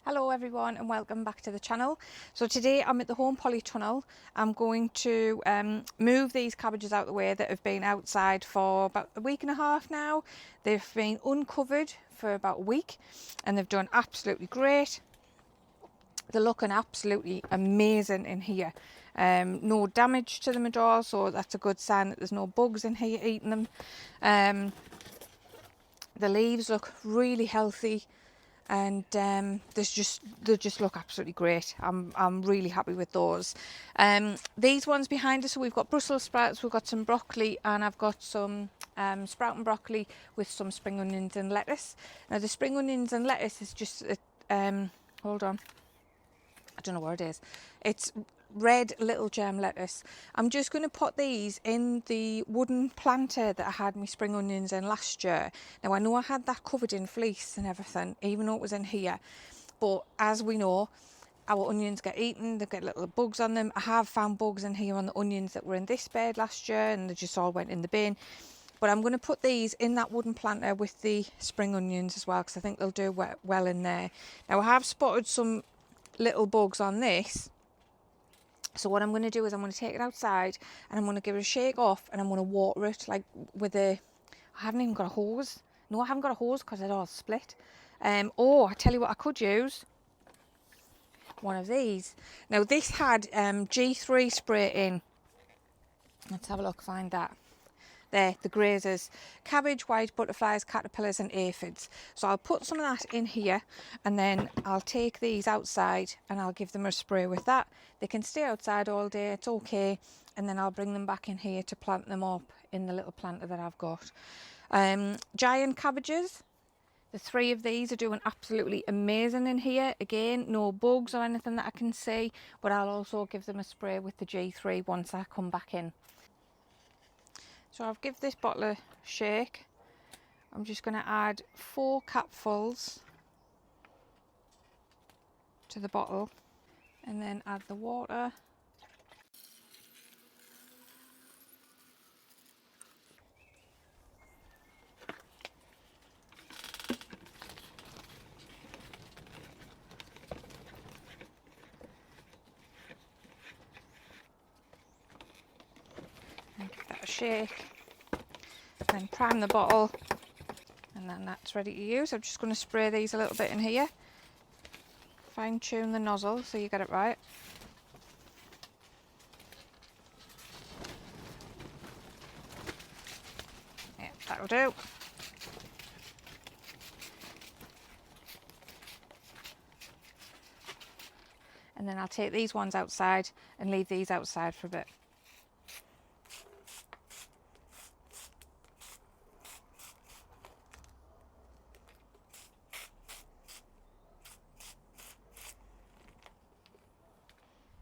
Hello everyone and welcome back to the channel. So today I'm at the home polytunnel. I'm going to move these cabbages out of the way that have been outside for about a week and a half now. They've been uncovered for about a week and they've done absolutely great. They're looking absolutely amazing in here. No damage to them at all, so that's a good sign that there's no bugs in here eating them. The leaves look really healthy. And they just look absolutely great. I'm really happy with those. These ones behind us, so we've got Brussels sprouts, we've got some broccoli, and I've got some sprouting broccoli with some spring onions and lettuce. Now the spring onions and lettuce is just hold on, I don't know what it is. It's red little germ lettuce. I'm just going to put these in the wooden planter that I had my spring onions in last year. Now I know I had that covered in fleece and everything, even though it was in here, but as we know, our onions get eaten, they get little bugs on them. I have found bugs in here on the onions that were in this bed last year and they just all went in the bin. But I'm going to put these in that wooden planter with the spring onions as well, because I think they'll do well in there. Now I have spotted some little bugs on this, so what I'm going to do is I'm going to take it outside and I'm going to give it a shake off and I'm going to water it like with a, I haven't even got a hose. No, I haven't got a hose because it's all split. Or I tell you what I could use, one of these. Now this had G3 spray in. Let's have a look, find that. There, the grazers, cabbage, white butterflies, caterpillars and aphids. So I'll put some of that in here and then I'll take these outside and I'll give them a spray with that. They can stay outside all day, it's okay, and then I'll bring them back in here to plant them up in the little planter that I've got. Giant cabbages, the 3 of these are doing absolutely amazing in here. Again, no bugs or anything that I can see, but I'll also give them a spray with the G3 once I come back in. So I'll give this bottle a shake. I'm just going to add 4 capfuls to the bottle and then add the water. And give that a shake. Then prime the bottle and then that's ready to use. I'm just going to spray these a little bit in here. Fine tune the nozzle so you get it right. Yeah, that'll do. And then I'll take these ones outside and leave these outside for a bit.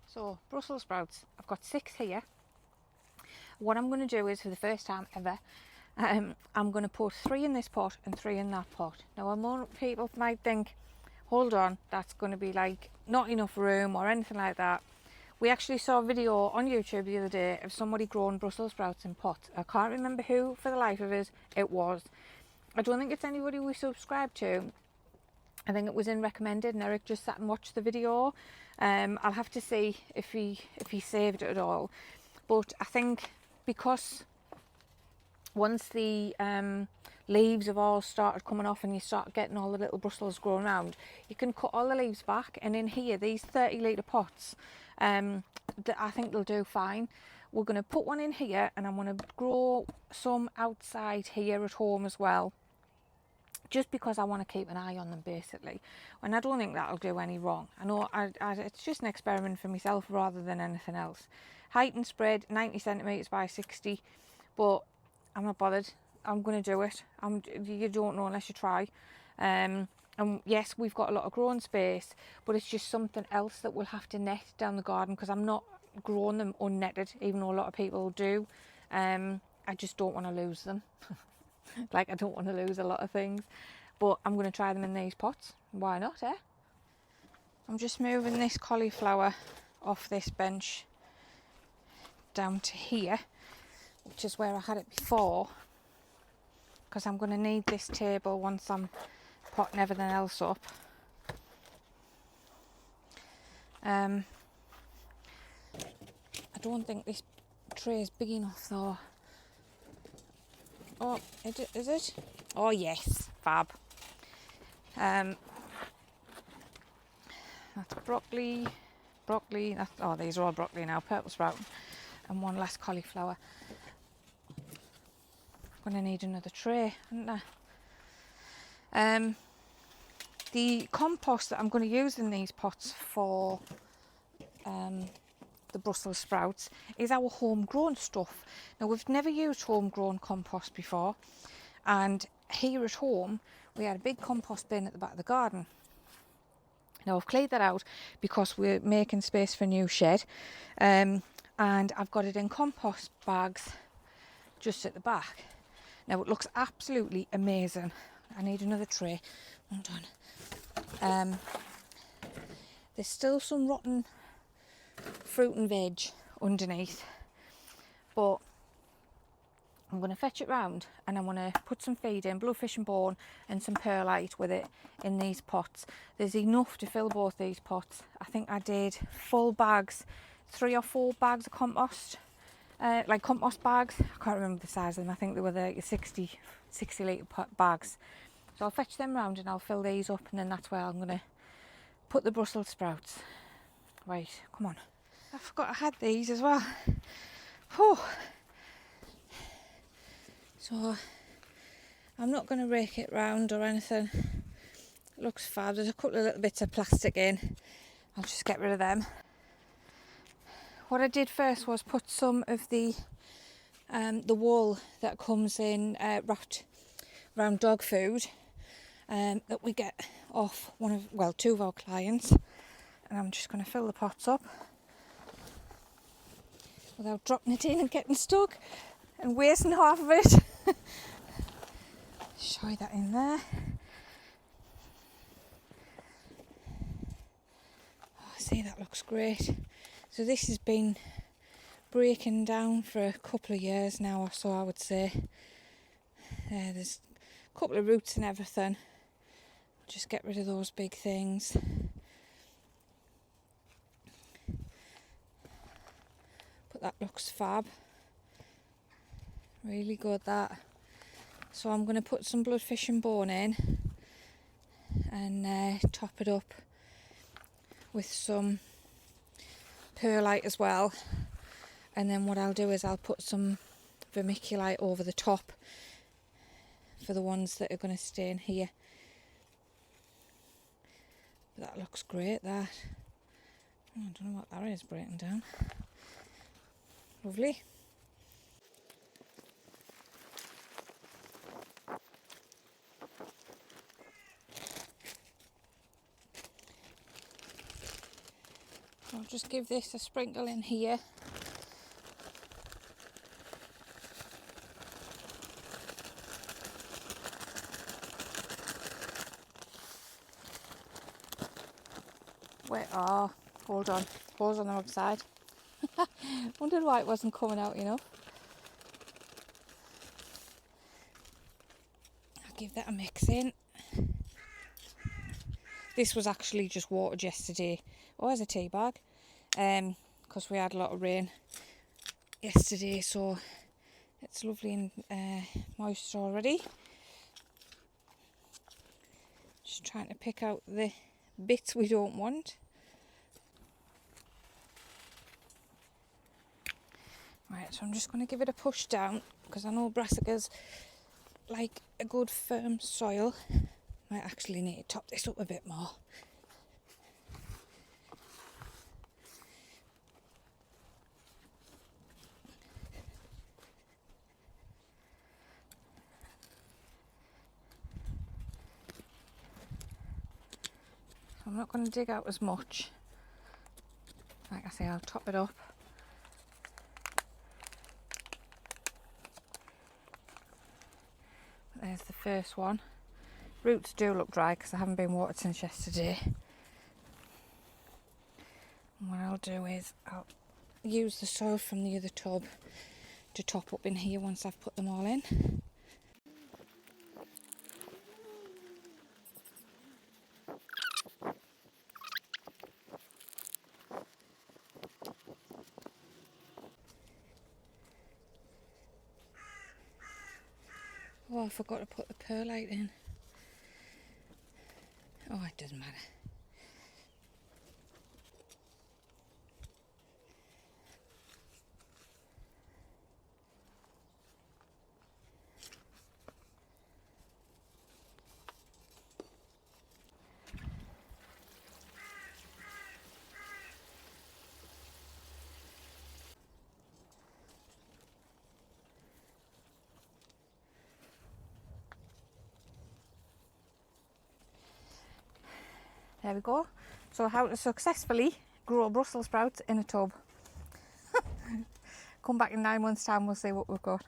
So Brussels sprouts, I've got 6 here. What I'm going to do is, for the first time ever, I'm going to put 3 in this pot and 3 in that pot. Now a lot of people might think, hold on, that's going to be like not enough room or anything like that. We actually saw a video on YouTube the other day of somebody growing Brussels sprouts in pots. I can't remember who for the life of us it was. I don't think it's anybody we subscribe to. I think it was in recommended and Eric just sat and watched the video. I'll have to see if he saved it at all. But I think because once the leaves have all started coming off and you start getting all the little Brussels growing around, you can cut all the leaves back, and in here, these 30-litre pots, I think they'll do fine. We're going to put one in here and I'm going to grow some outside here at home as well, just because I want to keep an eye on them basically, and I don't think that'll do any wrong. I know it's just an experiment for myself rather than anything else. Height and spread 90 centimetres by 60, but I'm not bothered. I'm going to do it. You don't know unless you try. And yes, we've got a lot of growing space, but it's just something else that we'll have to net down the garden, because I'm not growing them unnetted, even though a lot of people do. I just don't want to lose them. Like, I don't want to lose a lot of things, but I'm going to try them in these pots. Why not, eh? I'm just moving this cauliflower off this bench down to here, which is where I had it before, because I'm going to need this table once I'm potting everything else up. I don't think this tray is big enough though. Oh, is it? Oh yes, fab. That's broccoli. That's, oh, these are all broccoli now. Purple sprout and one less cauliflower. I'm gonna need another tray, aren't I? The compost that I'm going to use in these pots for the Brussels sprouts is our homegrown stuff. Now, we've never used homegrown compost before, and here at home we had a big compost bin at the back of the garden. Now, I've cleared that out because we're making space for a new shed, and I've got it in compost bags just at the back. Now, it looks absolutely amazing. I need another tray. Hold on. There's still some rotten fruit and veg underneath, but I'm going to fetch it round and I'm going to put some feed in, bluefish and bone and some perlite with it in these pots. There's enough to fill both these pots. I think I did full bags, 3 or 4 bags of compost, like compost bags. I can't remember the size of them. I think they were the 60 litre bags. So I'll fetch them round and I'll fill these up, and then that's where I'm going to put the Brussels sprouts. Right, come on. I forgot I had these as well. Whew. So I'm not going to rake it round or anything. It looks fab. There's a couple of little bits of plastic in. I'll just get rid of them. What I did first was put some of the wool that comes in wrapped around dog food that we get off two of our clients, and I'm just going to fill the pots up without dropping it in and getting stuck and wasting half of it. Show that in there. Oh, see, that looks great. So this has been breaking down for a couple of years now or so, I would say. There's a couple of roots and everything. Just get rid of those big things. But that looks fab. Really good, that. So I'm going to put some bloodfish and bone in and top it up with some perlite as well. And then what I'll do is I'll put some vermiculite over the top for the ones that are going to stay in here. That looks great, that. Oh, I don't know what that is breaking down. Lovely. I'll just give this a sprinkle in here. Wait, oh, hold on. Hose on the wrong side. Wondered why it wasn't coming out enough. I'll give that a mix in. This was actually just watered yesterday. Oh, as a tea bag. Because we had a lot of rain yesterday, so it's lovely and moist already. Just trying to pick out the bits we don't want. Right, so I'm just going to give it a push down because I know brassicas like a good firm soil. Might actually need to top this up a bit more. So I'm not going to dig out as much. Like I say, I'll top it up. There's the first one. Roots do look dry because I haven't been watered since yesterday. And what I'll do is I'll use the soil from the other tub to top up in here once I've put them all in. Oh, I forgot to put the perlite in. Oh, it doesn't matter. There we go. So how to successfully grow Brussels sprouts in a tub. Come back in 9 months' time, we'll see what we've got.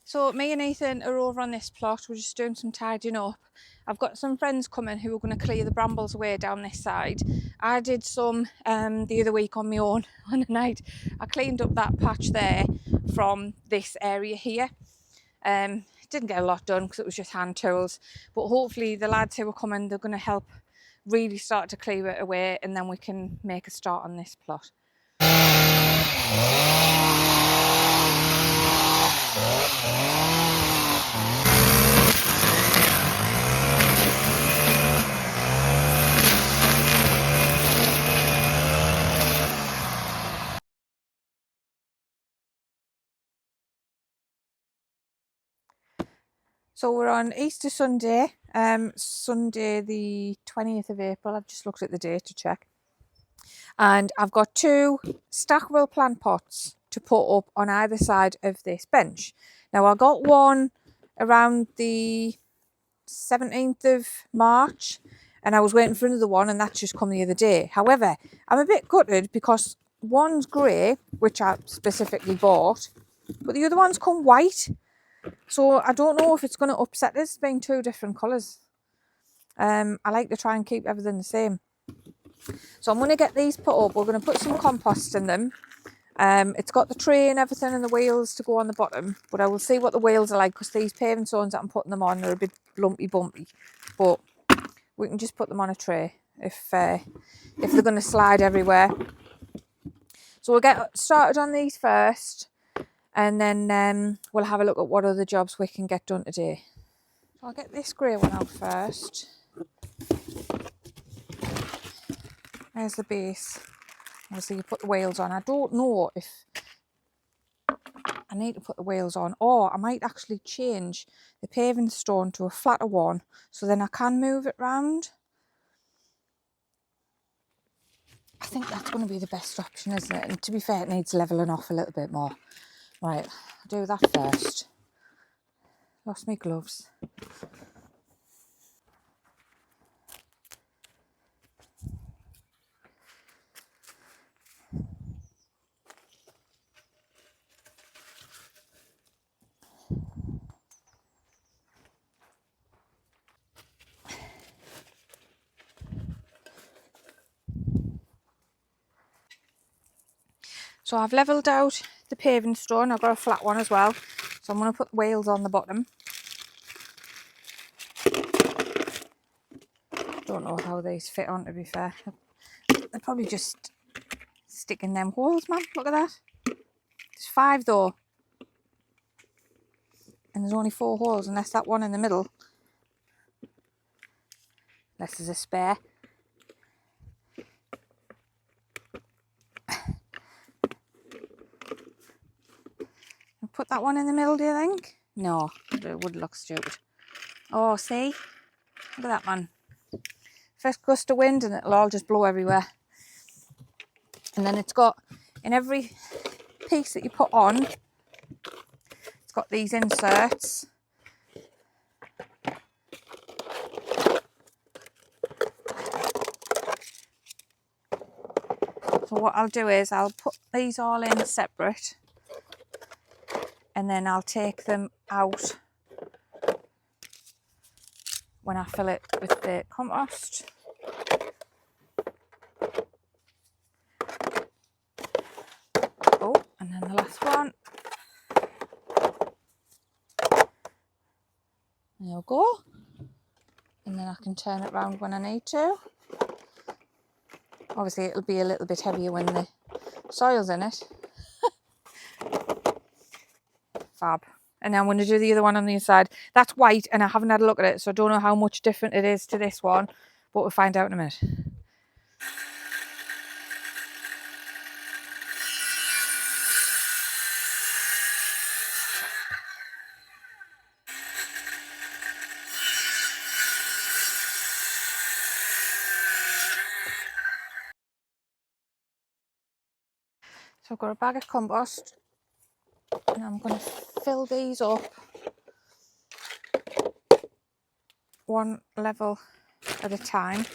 So me and Ethan are over on this plot. We're just doing some tidying up. I've got some friends coming who are going to clear the brambles away down this side. I did some the other week on my own on a night. I cleaned up that patch there from this area here. Didn't get a lot done because it was just hand tools, but hopefully the lads who are coming, they're going to help really start to clear it away, and then we can make a start on this plot. So we're on Easter Sunday, Sunday the 20th of April. I've just looked at the date to check. And I've got 2 stackable plant pots to put up on either side of this bench. Now I got one around the 17th of March and I was waiting for another one, and that's just come the other day. However, I'm a bit gutted because one's grey, which I specifically bought, but the other one's come white. So I don't know if it's going to upset us being 2 different colours. I like to try and keep everything the same. So I'm going to get these put up. We're going to put some compost in them. It's got the tray and everything and the wheels to go on the bottom, but I will see what the wheels are like because these paving stones that I'm putting them on are a bit lumpy bumpy, but we can just put them on a tray if they're going to slide everywhere. So we'll get started on these first, and then we'll have a look at what other jobs we can get done today. So I'll get this grey one out first. There's the base. Obviously you put the wheels on. I don't know if I need to put the wheels on, or I might actually change the paving stone to a flatter one so then I can move it round. I think that's going to be the best option, isn't it? And to be fair, it needs levelling off a little bit more. Right, I'll do that first. Lost my gloves. So I've levelled out the paving stone. I've got a flat one as well. So I'm going to put the wheels on the bottom. Don't know how these fit on, to be fair. They're probably just sticking them holes, man. Look at that. There's 5 though. And there's only 4 holes, unless that one in the middle. Unless there's a spare. Put that one in the middle, do you think? No, it would look stupid. Oh, see? Look at that, man. First gust of wind and it'll all just blow everywhere. And then it's got, in every piece that you put on, it's got these inserts. So what I'll do is I'll put these all in separate, and then I'll take them out when I fill it with the compost. Oh, and then the last one. There we go. And then I can turn it around when I need to. Obviously it'll be a little bit heavier when the soil's in it. Fab. And I'm going to do the other one on the inside. That's white and I haven't had a look at it, so I don't know how much different it is to this one, but we'll find out in a minute. So I've got a bag of compost and I'm going to fill these up one level at a time.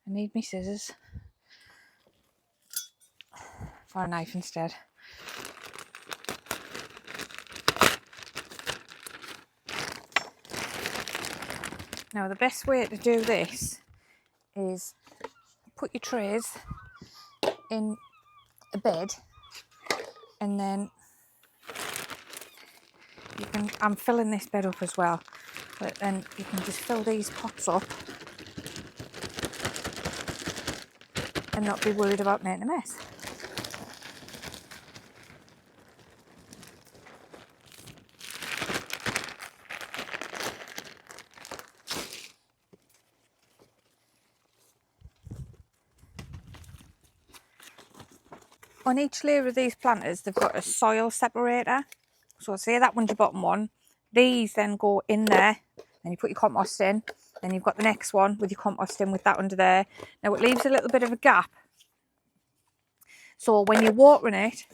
I need my scissors or a knife instead. Now the best way to do this is put your trays in a bed and then you can, I'm filling this bed up as well, but then you can just fill these pots up and not be worried about making a mess. On each layer of these planters, they've got a soil separator. So say that one's your bottom one. These then go in there, and you put your compost in. Then you've got the next one with your compost in with that under there. Now it leaves a little bit of a gap. So when you're watering it,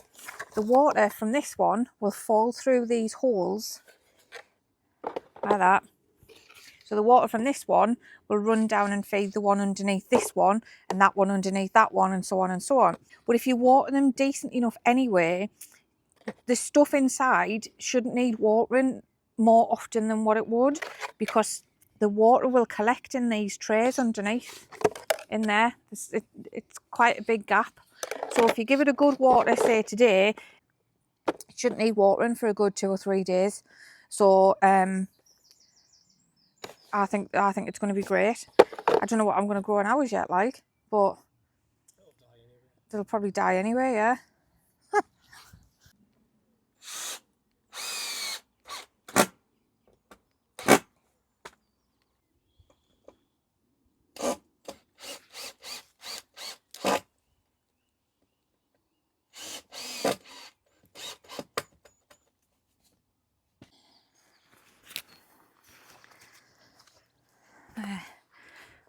the water from this one will fall through these holes like that. So the water from this one will run down and feed the one underneath this one and that one underneath that one and so on and so on. But if you water them decent enough anyway, the stuff inside shouldn't need watering more often than what it would, because the water will collect in these trays underneath in there. It's quite a big gap. So if you give it a good water, say today, it shouldn't need watering for a good 2 or 3 days. So I think it's going to be great. I don't know what I'm going to grow in ours yet, like, but they'll probably die anyway, yeah.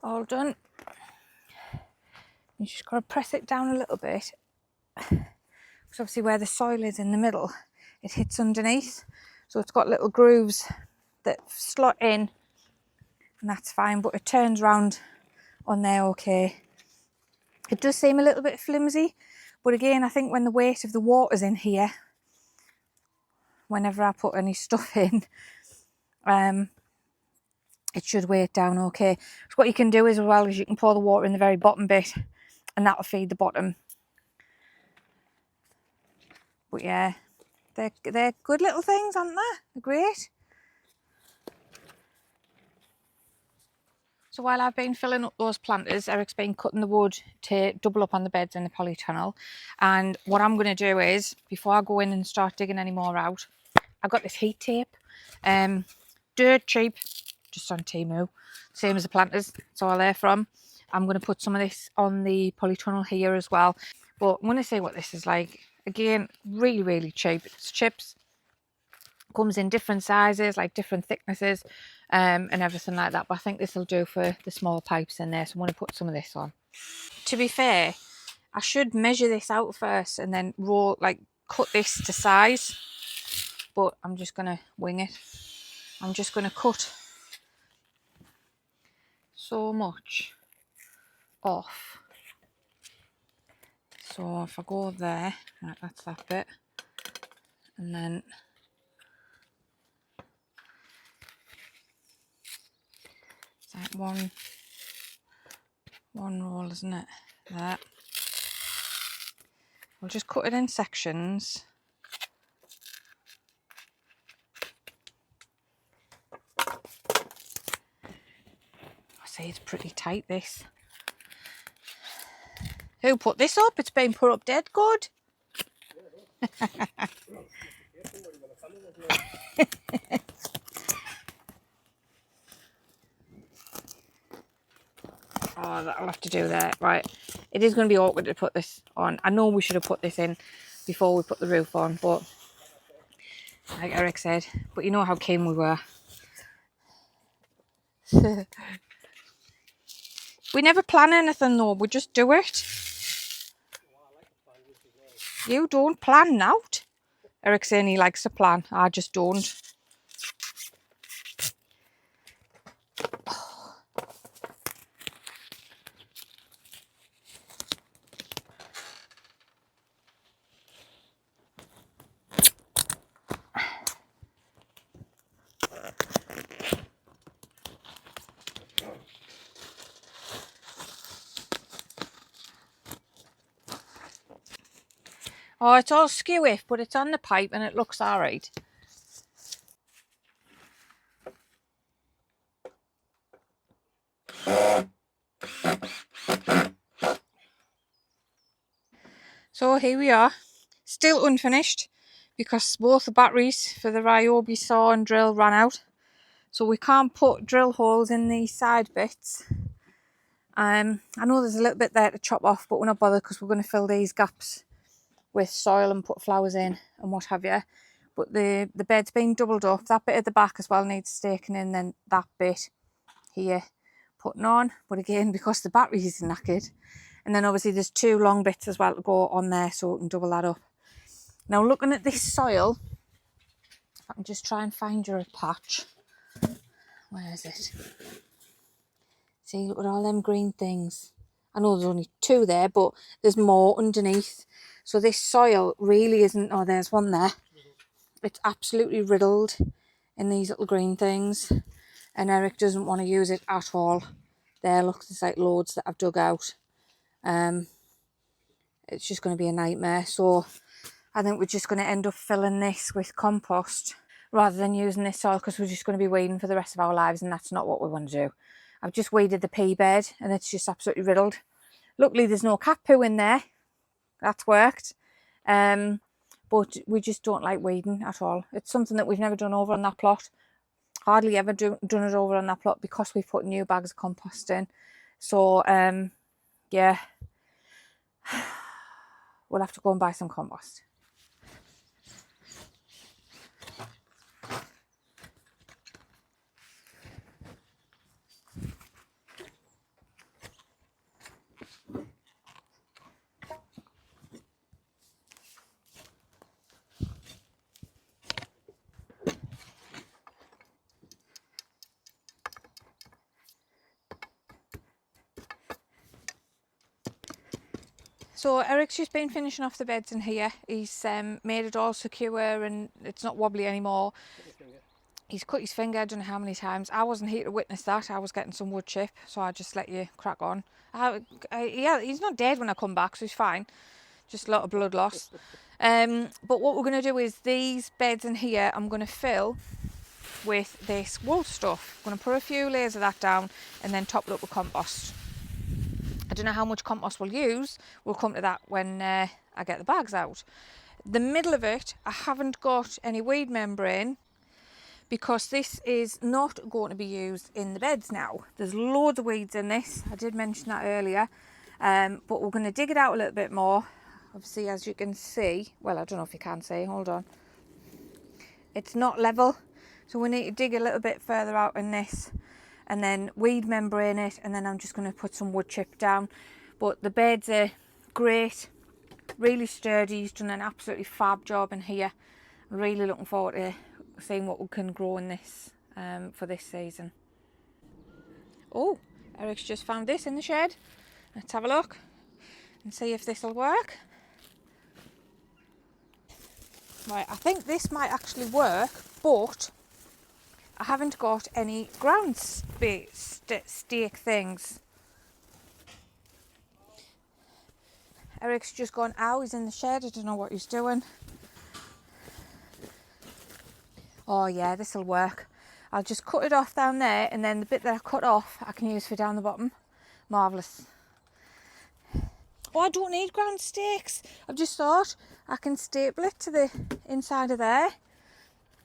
All done. You just got to press it down a little bit, because obviously where the soil is in the middle, it hits underneath, so it's got little grooves that slot in, and that's fine, but it turns round on there okay. It does seem a little bit flimsy, but again, I think when the weight of the water's in here, whenever I put any stuff in, it should weigh it down okay. So what you can do as well is you can pour the water in the very bottom bit, and that'll feed the bottom. But yeah, they're good little things, aren't they? They're great. So while I've been filling up those planters, Eric's been cutting the wood to double up on the beds in the polytunnel. And what I'm going to do is, before I go in and start digging any more out, I've got this heat tape, dirt cheap, just on Temu, same as the planters, it's all there from. I'm going to put some of this on the polytunnel here as well. But I'm going to see what this is like. Again, really, really cheap. It's chips. Comes in different sizes, like different thicknesses, and everything like that. But I think this will do for the small pipes in there. So I'm going to put some of this on. To be fair, I should measure this out first and then cut this to size. But I'm just going to wing it. I'm just going to cut so much off. So if I go there, right, that's that bit, and then it's like one roll, isn't it? There. I'll just cut it in sections. I say it's pretty tight, this. Who put this up? It's been put up dead good. Oh, that'll have to do there. Right. It is going to be awkward to put this on. I know we should have put this in before we put the roof on, but like Eric said, but you know how keen we were. We never plan anything though, we just do it. You don't plan out. Eric's saying he likes to plan, I just don't. Oh, it's all skewy, but it's on the pipe and it looks alright. So here we are, still unfinished because both the batteries for the Ryobi saw and drill ran out. So we can't put drill holes in these side bits. I know there's a little bit there to chop off, but we're not bothered because we're going to fill these gaps with soil and put flowers in and what have you. But the bed's been doubled up. That bit at the back as well needs staking in, then that bit here putting on. But again, because the battery is knackered. And then obviously there's two long bits as well to go on there, so we can double that up. Now looking at this soil, if I can just try and find you a patch. Where is it? See, look at all them green things. I know there's only two there, but there's more underneath. So this soil really isn't, oh, there's one there. It's absolutely riddled in these little green things. And Eric doesn't want to use it at all. There, look, there's like loads that I've dug out. It's just going to be a nightmare. So I think we're just going to end up filling this with compost rather than using this soil, because we're just going to be weeding for the rest of our lives, and that's not what we want to do. I've just weeded the pea bed and it's just absolutely riddled. Luckily there's no cat poo in there. That's worked. But we just don't like weeding at all. It's something that we've never done over on that plot. Hardly ever done it over on that plot because we've put new bags of compost in. So yeah, we'll have to go and buy some compost. So Eric's just been finishing off the beds in here. He's made it all secure and it's not wobbly anymore. He's cut his finger, I don't know how many times. I wasn't here to witness that. I was getting some wood chip, so I just let you crack on. Yeah, he's not dead when I come back, so he's fine. Just a lot of blood loss. But what we're going to do is these beds in here, I'm going to fill with this wool stuff. I'm going to put a few layers of that down and then top it up with compost. I don't know how much compost we'll use. We'll come to that when I get the bags out. The middle of it, I haven't got any weed membrane because this is not going to be used in the beds now. There's loads of weeds in this. I did mention that earlier. But we're going to dig it out a little bit more. Obviously, as you can see, well, I don't know if you can see, hold on. It's not level. So we need to dig a little bit further out in this and then weed membrane it, and then I'm just going to put some wood chip down. But the beds are great, really sturdy. He's done an absolutely fab job in here. I'm really looking forward to seeing what we can grow in this for this season. Oh, Eric's just found this in the shed. Let's have a look and see if this will work. Right, I think this might actually work, but I haven't got any ground stake things. Eric's just gone out, he's in the shed, I don't know what he's doing. Oh yeah, this will work. I'll just cut it off down there, and then the bit that I cut off I can use for down the bottom. Marvellous. Oh, I don't need ground stakes. I've just thought I can staple it to the inside of there.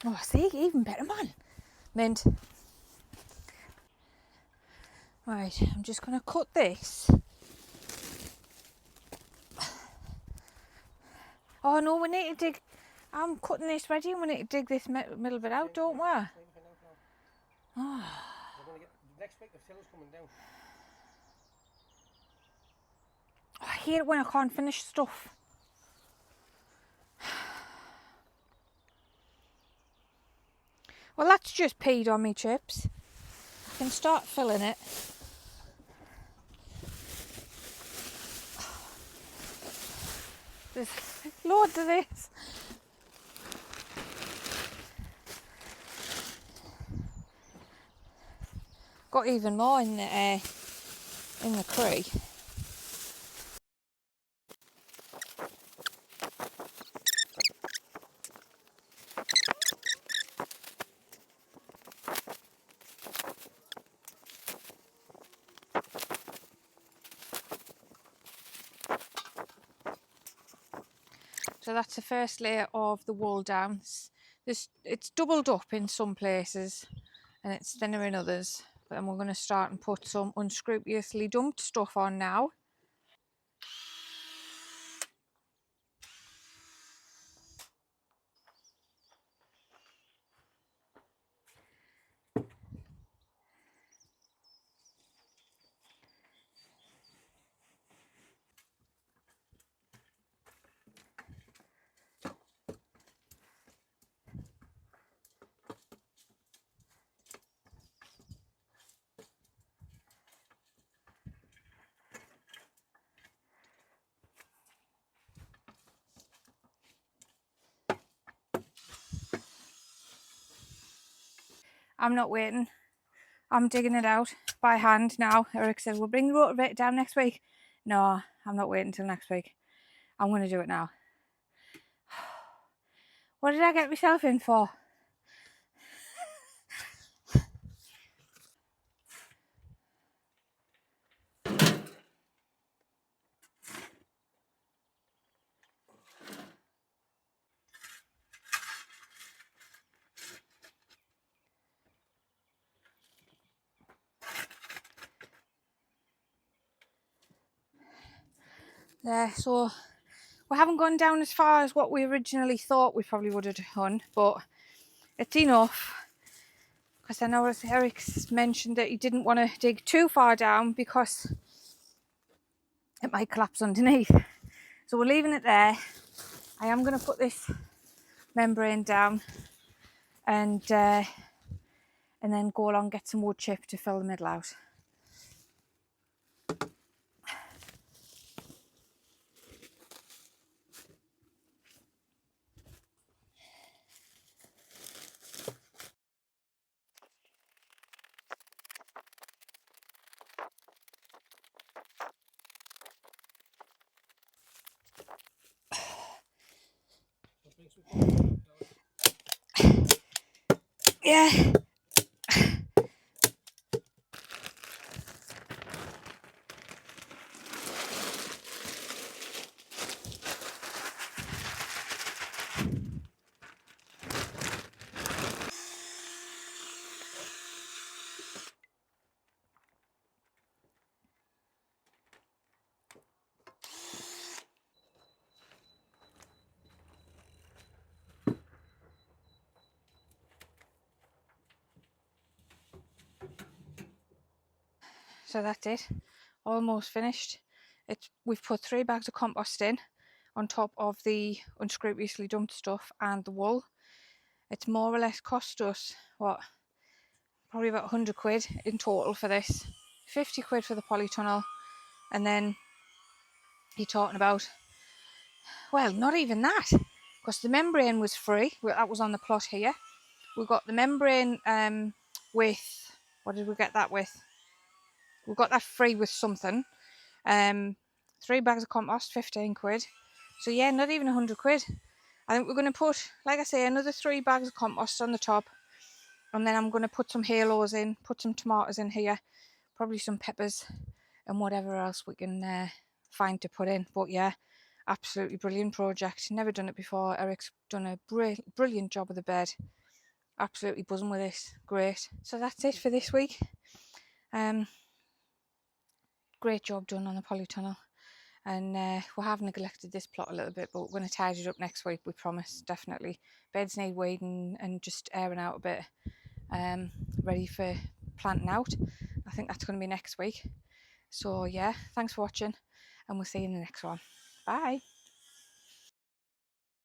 Oh, see, even better, man. Mint. Right, I'm just going to cut this. Oh no, we need to dig. I'm cutting this ready and we need to dig this middle bit out, don't we? Oh. Next week the till's coming down. I hate it when I can't finish stuff. Well, that's just peed on me chips. I can start filling it. There's loads of this. Got even more in the crate. So that's the first layer of the wall down. It's doubled up in some places and it's thinner in others. But then we're going to start and put some unscrupulously dumped stuff on now. I'm not waiting. I'm digging it out by hand now. Eric said, we'll bring the rotavator down next week. No, I'm not waiting until next week. I'm going to do it now. What did I get myself in for? There, so we haven't gone down as far as what we originally thought we probably would have done, but it's enough. Because I know as Eric's mentioned that he didn't want to dig too far down because it might collapse underneath. So we're leaving it there. I am going to put this membrane down and then go along and get some wood chip to fill the middle out. Yeah. So that's it, almost finished. We've put 3 bags of compost in on top of the unscrupulously dumped stuff and the wool. It's more or less cost us, what, probably about 100 quid in total for this. 50 quid for the polytunnel, and then you're talking about, well, not even that, because the membrane was free. That was on the plot here. We got the membrane with, what did we get that with? We got that free with something. 3 bags of compost, 15 quid. So yeah, not even 100 quid. I think we're going to put, like I say, another 3 bags of compost on the top. And then I'm going to put some halos in, put some tomatoes in here, probably some peppers and whatever else we can find to put in. But yeah, absolutely brilliant project. Never done it before. Eric's done a brilliant job of the bed. absolutely buzzing with this. Great. So that's it for this week. Great job done on the polytunnel. And we have neglected this plot a little bit, but we're going to tidy it up next week, we promise, definitely. Beds need weeding and just airing out a bit, ready for planting out. I think that's going to be next week. So yeah, thanks for watching, and we'll see you in the next one. Bye.